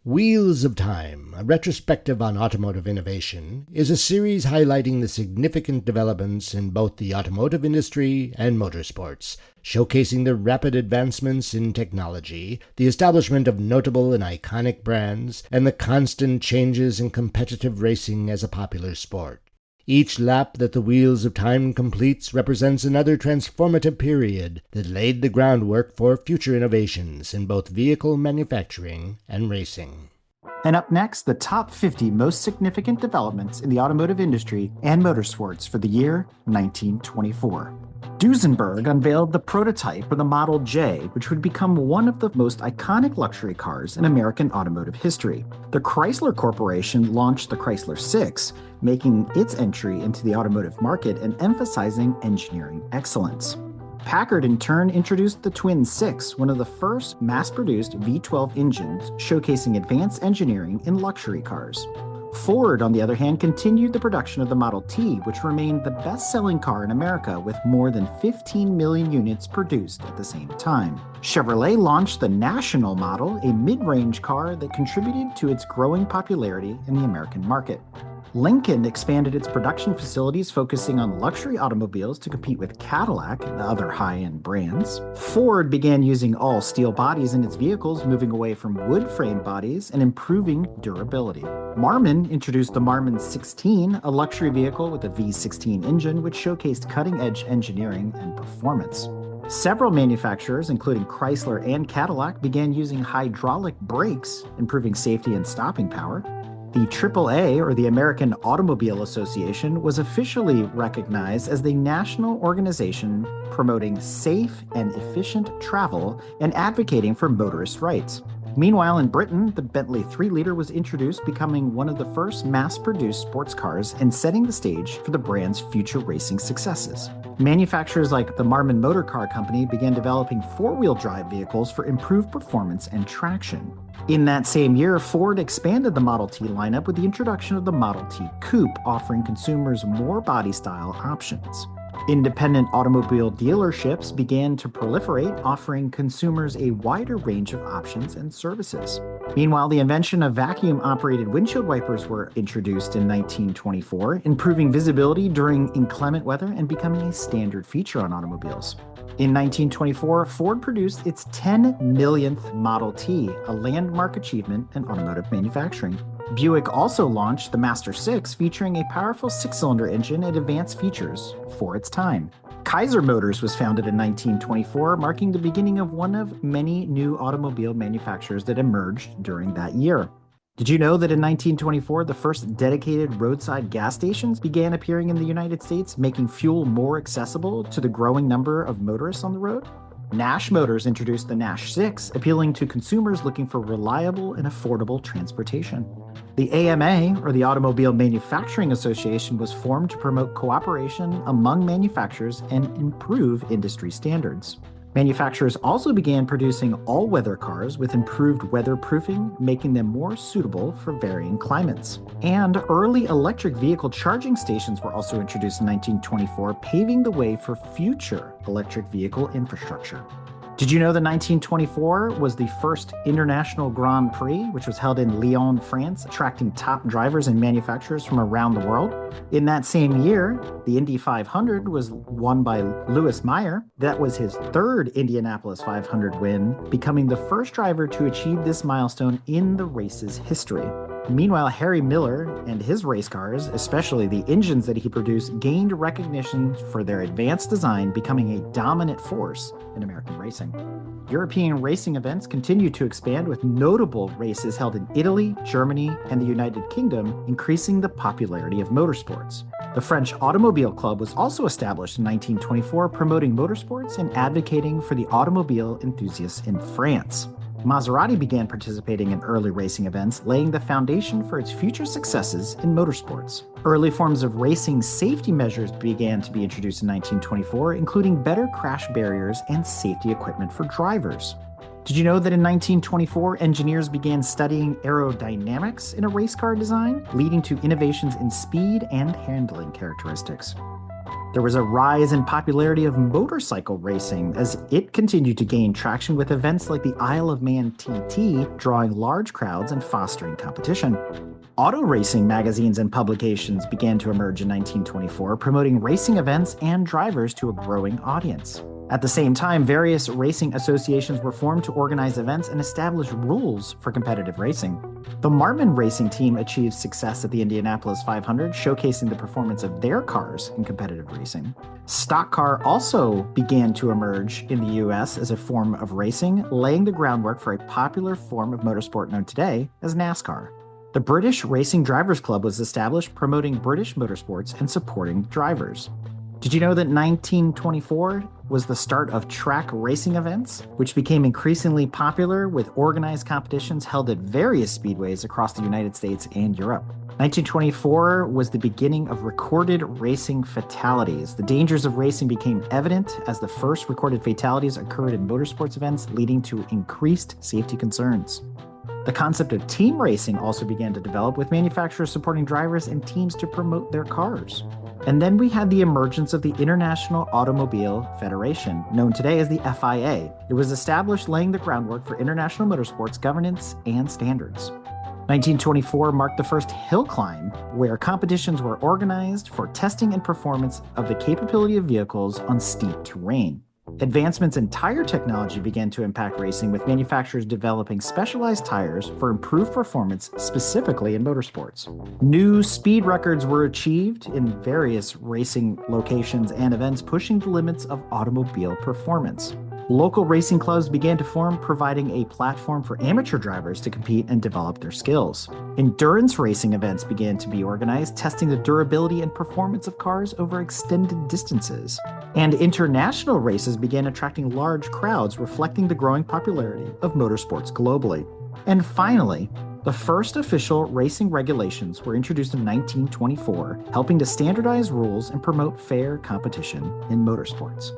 Wheels of Time, a retrospective on automotive innovation, is a series highlighting the significant developments in both the automotive industry and motorsports, showcasing the rapid advancements in technology, the establishment of notable and iconic brands, and the constant changes in competitive racing as a popular sport. Each lap that the Wheels of Time completes represents another transformative period that laid the groundwork for future innovations in both vehicle manufacturing and racing. And up next, the top 50 most significant developments in the automotive industry and motorsports for the year 1924. Duesenberg unveiled the prototype for the Model J, which would become one of the most iconic luxury cars in American automotive history. The Chrysler Corporation launched the Chrysler 6, making its entry into the automotive market and emphasizing engineering excellence. Packard, in turn, introduced the Twin 6, one of the first mass-produced V12 engines, showcasing advanced engineering in luxury cars. Ford, on the other hand, continued the production of the Model T, which remained the best-selling car in America with more than 15 million units produced at the same time. Chevrolet launched the National model, a mid-range car that contributed to its growing popularity in the American market. Lincoln expanded its production facilities, focusing on luxury automobiles to compete with Cadillac and other high-end brands. Ford began using all-steel bodies in its vehicles, moving away from wood-frame bodies and improving durability. Marmon introduced the Marmon 16, a luxury vehicle with a V16 engine, which showcased cutting-edge engineering and performance. Several manufacturers, including Chrysler and Cadillac, began using hydraulic brakes, improving safety and stopping power. The AAA, or the American Automobile Association, was officially recognized as the national organization promoting safe and efficient travel and advocating for motorist rights. Meanwhile, in Britain, the Bentley 3-liter was introduced, becoming one of the first mass-produced sports cars and setting the stage for the brand's future racing successes. Manufacturers like the Marmon Motor Car Company began developing four-wheel drive vehicles for improved performance and traction. In that same year, Ford expanded the Model T lineup with the introduction of the Model T Coupe, offering consumers more body style options. Independent automobile dealerships began to proliferate, offering consumers a wider range of options and services. Meanwhile, the invention of vacuum-operated windshield wipers were introduced in 1924, improving visibility during inclement weather and becoming a standard feature on automobiles. In 1924, Ford produced its 10 millionth Model T, a landmark achievement in automotive manufacturing. Buick also launched the Master 6, featuring a powerful six-cylinder engine and advanced features for its time. Kaiser Motors was founded in 1924, marking the beginning of one of many new automobile manufacturers that emerged during that year. Did you know that in 1924, the first dedicated roadside gas stations began appearing in the United States, making fuel more accessible to the growing number of motorists on the road? Nash Motors introduced the Nash 6, appealing to consumers looking for reliable and affordable transportation. The AMA, or the Automobile Manufacturing Association, was formed to promote cooperation among manufacturers and improve industry standards. Manufacturers also began producing all-weather cars with improved weatherproofing, making them more suitable for varying climates. And early electric vehicle charging stations were also introduced in 1924, paving the way for future electric vehicle infrastructure. Did you know that 1924 was the first International Grand Prix, which was held in Lyon, France, attracting top drivers and manufacturers from around the world? In that same year, the Indy 500 was won by Louis Meyer. That was his third Indianapolis 500 win, becoming the first driver to achieve this milestone in the race's history. Meanwhile, Harry Miller and his race cars, especially the engines that he produced, gained recognition for their advanced design, becoming a dominant force in American racing. European racing events continued to expand, with notable races held in Italy, Germany, and the United Kingdom, increasing the popularity of motorsports. The French Automobile Club was also established in 1924, promoting motorsports and advocating for the automobile enthusiasts in France. Maserati began participating in early racing events, laying the foundation for its future successes in motorsports. Early forms of racing safety measures began to be introduced in 1924, including better crash barriers and safety equipment for drivers. Did you know that in 1924, engineers began studying aerodynamics in a race car design, leading to innovations in speed and handling characteristics? There was a rise in popularity of motorcycle racing as it continued to gain traction with events like the Isle of Man TT, drawing large crowds and fostering competition. Auto racing magazines and publications began to emerge in 1924, promoting racing events and drivers to a growing audience. At the same time, various racing associations were formed to organize events and establish rules for competitive racing. The Marmon racing team achieved success at the Indianapolis 500, showcasing the performance of their cars in competitive racing. Stock car also began to emerge in the U.S. as a form of racing, laying the groundwork for a popular form of motorsport known today as NASCAR. The British Racing Drivers Club was established, promoting British motorsports and supporting drivers. Did you know that 1924 was the start of track racing events, which became increasingly popular with organized competitions held at various speedways across the United States and Europe? 1924 was the beginning of recorded racing fatalities. The dangers of racing became evident as the first recorded fatalities occurred in motorsports events, leading to increased safety concerns. The concept of team racing also began to develop, with manufacturers supporting drivers and teams to promote their cars. And then we had the emergence of the International Automobile Federation, known today as the FIA. It was established, laying the groundwork for international motorsports governance and standards. 1924 marked the first hill climb, where competitions were organized for testing and performance of the capability of vehicles on steep terrain. Advancements in tire technology began to impact racing, with manufacturers developing specialized tires for improved performance, specifically in motorsports. New speed records were achieved in various racing locations and events, pushing the limits of automobile performance. Local racing clubs began to form, providing a platform for amateur drivers to compete and develop their skills. Endurance racing events began to be organized, testing the durability and performance of cars over extended distances. And international races began attracting large crowds, reflecting the growing popularity of motorsports globally. And finally, the first official racing regulations were introduced in 1924, helping to standardize rules and promote fair competition in motorsports.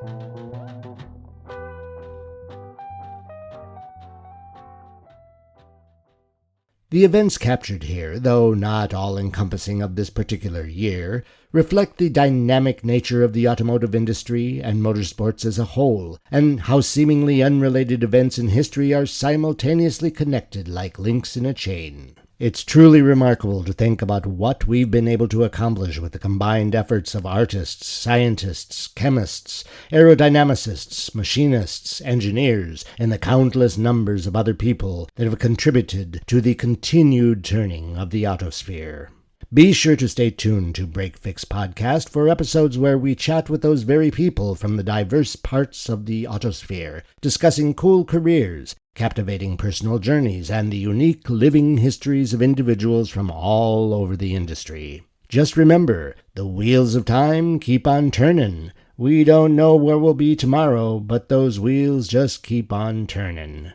The events captured here, though not all-encompassing of this particular year, reflect the dynamic nature of the automotive industry and motorsports as a whole, and how seemingly unrelated events in history are simultaneously connected like links in a chain. It's truly remarkable to think about what we've been able to accomplish with the combined efforts of artists, scientists, chemists, aerodynamicists, machinists, engineers, and the countless numbers of other people that have contributed to the continued turning of the autosphere. Be sure to stay tuned to Break Fix Podcast for episodes where we chat with those very people from the diverse parts of the autosphere, discussing cool careers, captivating personal journeys, and the unique living histories of individuals from all over the industry. Just remember, the wheels of time keep on turning. We don't know where we'll be tomorrow, but those wheels just keep on turning.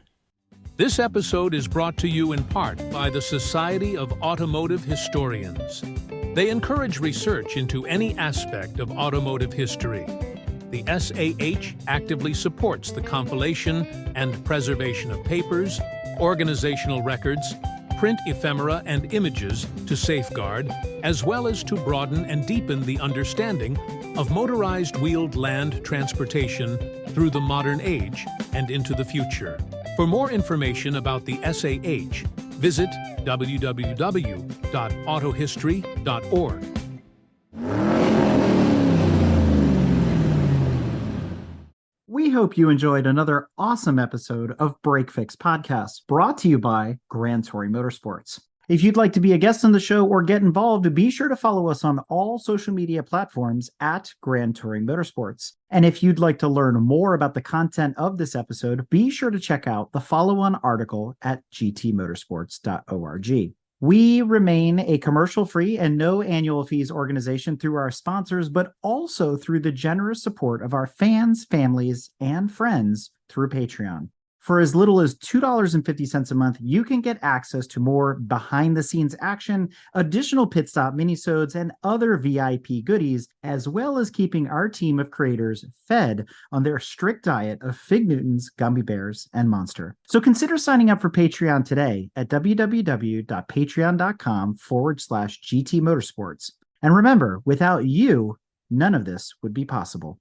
This episode is brought to you in part by the Society of Automotive Historians. They encourage research into any aspect of automotive history. The SAH actively supports the compilation and preservation of papers, organizational records, print ephemera and images to safeguard, as well as to broaden and deepen the understanding of motorized wheeled land transportation through the modern age and into the future. For more information about the SAH, visit www.autohistory.org. We hope you enjoyed another awesome episode of Break Fix Podcast, brought to you by Grand Touring Motorsports. If you'd like to be a guest on the show or get involved, be sure to follow us on all social media platforms at Grand Touring Motorsports. And if you'd like to learn more about the content of this episode, be sure to check out the follow-on article at gtmotorsports.org. We remain a commercial-free and no annual fees organization through our sponsors, but also through the generous support of our fans, families, and friends through Patreon. For as little as $2.50 a month, you can get access to more behind-the-scenes action, additional pit stop minisodes, and other VIP goodies, as well as keeping our team of creators fed on their strict diet of Fig Newtons, gummy bears, and Monster. So consider signing up for Patreon today at www.patreon.com/GT Motorsports. And remember, without you, none of this would be possible.